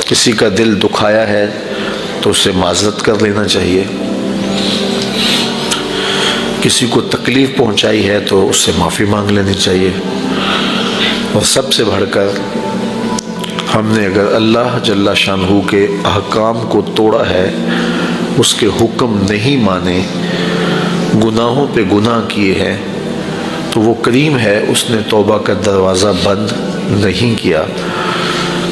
کسی کا دل دکھایا ہے تو اسے معذرت کر لینا چاہیے، کسی کو تکلیف پہنچائی ہے تو اس سے معافی مانگ لینی چاہیے، اور سب سے بڑھ کر ہم نے اگر اللہ جل شانہ کے احکام کو توڑا ہے، اس کے حکم نہیں مانے، گناہوں پہ گناہ کیے ہیں، تو وہ کریم ہے، اس نے توبہ کا دروازہ بند نہیں کیا۔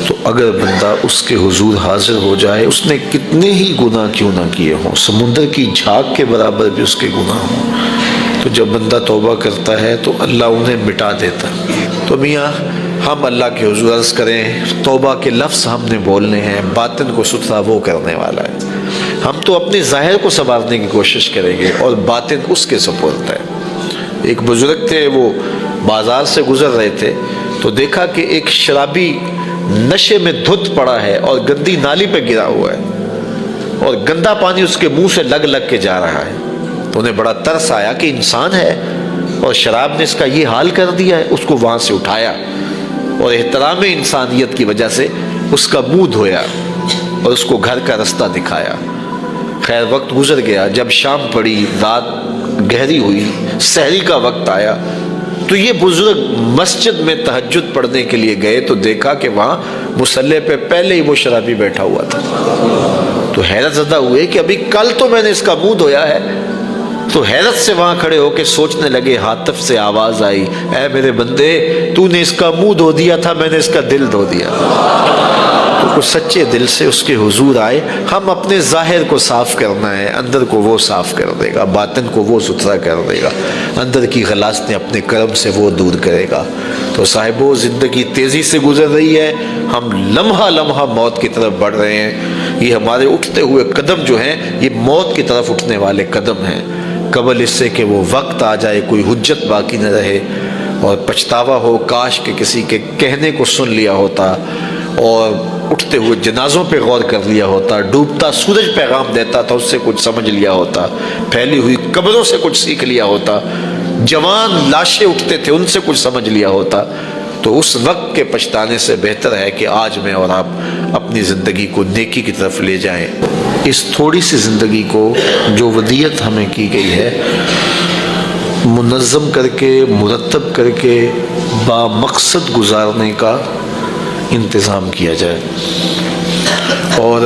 تو اگر بندہ اس کے حضور حاضر ہو جائے، اس نے کتنے ہی گناہ کیوں نہ کیے ہوں، سمندر کی جھاگ کے برابر بھی اس کے گناہ ہوں، تو جب بندہ توبہ کرتا ہے تو اللہ انہیں مٹا دیتا۔ تو میاں ہم اللہ کے حضور عرض کریں، توبہ کے لفظ ہم نے بولنے ہیں، باطن کو ستھرا وہ کرنے والا ہے۔ ہم تو اپنے ظاہر کو سنوارنے کی کوشش کریں گے اور باطن اس کے سپرد ہے۔ ایک بزرگ تھے، وہ بازار سے گزر رہے تھے تو دیکھا کہ ایک شرابی نشے میں دھت پڑا ہے اور گندی نالی پہ گرا ہوا ہے اور گندا پانی اس کے منہ سے لگ لگ کے جا رہا ہے۔ تو انہیں بڑا ترس آیا کہ انسان ہے اور شراب نے اس کا یہ حال کر دیا ہے۔ اس کو وہاں سے اٹھایا اور احترام انسانیت کی وجہ سے اس کا منہ دھویا اور اس کو گھر کا رستہ دکھایا۔ خیر وقت گزر گیا، جب شام پڑی، رات گہری ہوئی، سحری کا وقت آیا، تو یہ بزرگ مسجد میں تہجد پڑھنے کے لیے گئے تو دیکھا کہ وہاں مصلی پہ پہلے ہی وہ شرابی بیٹھا ہوا تھا۔ تو حیرت زدہ ہوئے کہ ابھی کل تو میں نے اس کا منہ دھویا ہے۔ تو حیرت سے وہاں کھڑے ہو کے سوچنے لگے، ہاتف سے آواز آئی، اے میرے بندے، تو نے اس کا منہ دھو دیا تھا، میں نے اس کا دل دھو دیا۔ تو کچھ سچے دل سے اس کے حضور آئے۔ ہم اپنے ظاہر کو صاف کرنا ہے، اندر کو وہ صاف کر دے گا، باطن کو وہ ستھرا کر دے گا، اندر کی غلاظتیں اپنے کرم سے وہ دور کرے گا۔ تو صاحبو، زندگی تیزی سے گزر رہی ہے، ہم لمحہ لمحہ موت کی طرف بڑھ رہے ہیں۔ یہ ہمارے اٹھتے ہوئے قدم جو ہیں، یہ موت کی طرف اٹھنے والے قدم ہیں۔ قبل اس سے کہ وہ وقت آ جائے، کوئی حجت باقی نہ رہے اور پچھتاوا ہو، کاش کہ کسی کے کہنے کو سن لیا ہوتا اور اٹھتے ہوئے جنازوں پہ غور کر لیا ہوتا، ڈوبتا سورج پیغام دیتا تھا، اس سے کچھ سمجھ لیا ہوتا، پھیلی ہوئی قبروں سے کچھ سیکھ لیا ہوتا، جوان لاشیں اٹھتے تھے، ان سے کچھ سمجھ لیا ہوتا۔ تو اس وقت کے پچھتانے سے بہتر ہے کہ آج میں اور آپ اپنی زندگی کو نیکی کی طرف لے جائیں۔ اس تھوڑی سی زندگی کو جو ودیت ہمیں کی گئی ہے، منظم کر کے، مرتب کر کے، با مقصد گزارنے کا انتظام کیا جائے، اور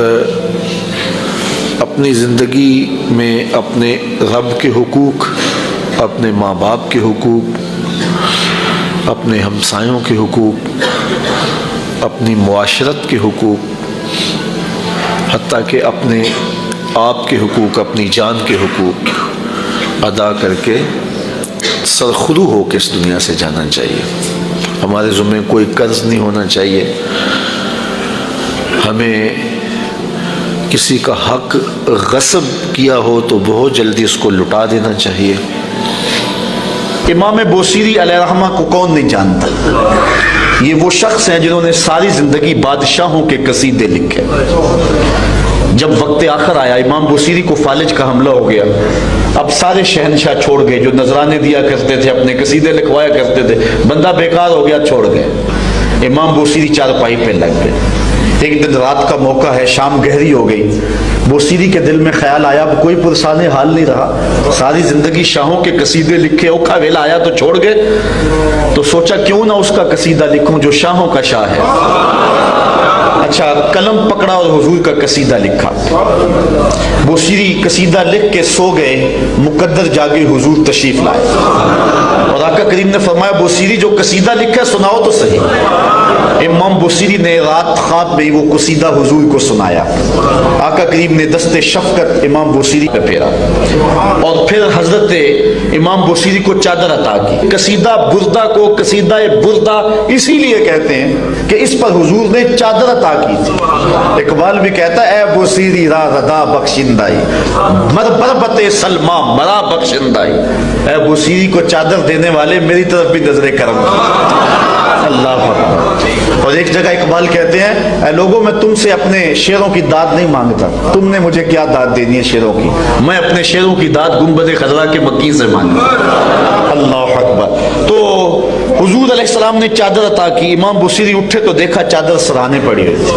اپنی زندگی میں اپنے رب کے حقوق، اپنے ماں باپ کے حقوق، اپنے ہمسایوں کے حقوق، اپنی معاشرت کے حقوق، حتیٰ کہ اپنے آپ کے حقوق، اپنی جان کے حقوق ادا کر کے سرخرو ہو کے اس دنیا سے جانا چاہیے۔ ہمارے ذمہ کوئی قرض نہیں ہونا چاہیے، ہمیں کسی کا حق غصب کیا ہو تو بہت جلدی اس کو لٹا دینا چاہیے۔ امام بوصیری علیہ رحمہ کو کون نہیں جانتا؟ یہ وہ شخص ہیں جنہوں نے ساری زندگی بادشاہوں کے قصیدے لکھے۔ جب وقت آخر آیا، امام بوصیری کو فالج کا حملہ ہو گیا، اب سارے شہنشاہ چھوڑ گئے، جو نذرانے دیا کرتے تھے، اپنے قصیدے لکھوایا کرتے تھے، بندہ بیکار ہو گیا، چھوڑ گئے۔ امام بوصیری چارپائی پہ لگ گئے۔ ایک دن رات کا موقع ہے، شام گہری ہو گئی، بوصیری کے دل میں خیال آیا، اب کوئی پرسان حال نہیں رہا، ساری زندگی شاہوں کے قصیدے لکھے، اوکھا ویلا آیا تو چھوڑ گئے، تو سوچا کیوں نہ اس کا قصیدہ لکھوں جو شاہوں کا شاہ ہے۔ اچھا، قلم پکڑا اور حضور کا قصیدہ لکھا۔ بوصیری قصیدہ لکھ کے سو گئے، مقدر جاگے، حضور تشریف لائے اور آقا کریم نے فرمایا، بوصیری جو قصیدہ لکھا سناؤ تو صحیح۔ امام بوصیری نے رات خواب میں وہ قصیدہ حضور کو سنایا۔ آقا کریم نے دست شفقت امام بوصیری پہ پھیرا اور پھر حضرت امام بوصیری کو چادر عطا کی۔ قصیدہ بردہ کو قصیدہ بردہ اسی لیے کہتے ہیں کہ اس پر حضور نے چادر عطا کی تھی۔ اقبال بھی کہتا ہے، اے بوصیری را ردا بخشندائی، بربت سلمہ مرا بخشندائی، اے بوصیری کو چادر دینے والے میری طرف بھی نظر کرم۔ اللہ اکبر۔ اور ایک جگہ اقبال کہتے ہیں، اے لوگوں، میں تم سے اپنے شعروں کی داد نہیں مانگتا، تم نے مجھے کیا داد دینی ہے شعروں کی، میں اپنے شعروں کی داد گنبد خضرا کے مکی سے مانگتا۔ اللہ اکبر۔ تو حضور علیہ السلام نے چادر عطا کی، امام بوصیری اٹھے تو دیکھا چادر سرانے پڑی ہوئی تھی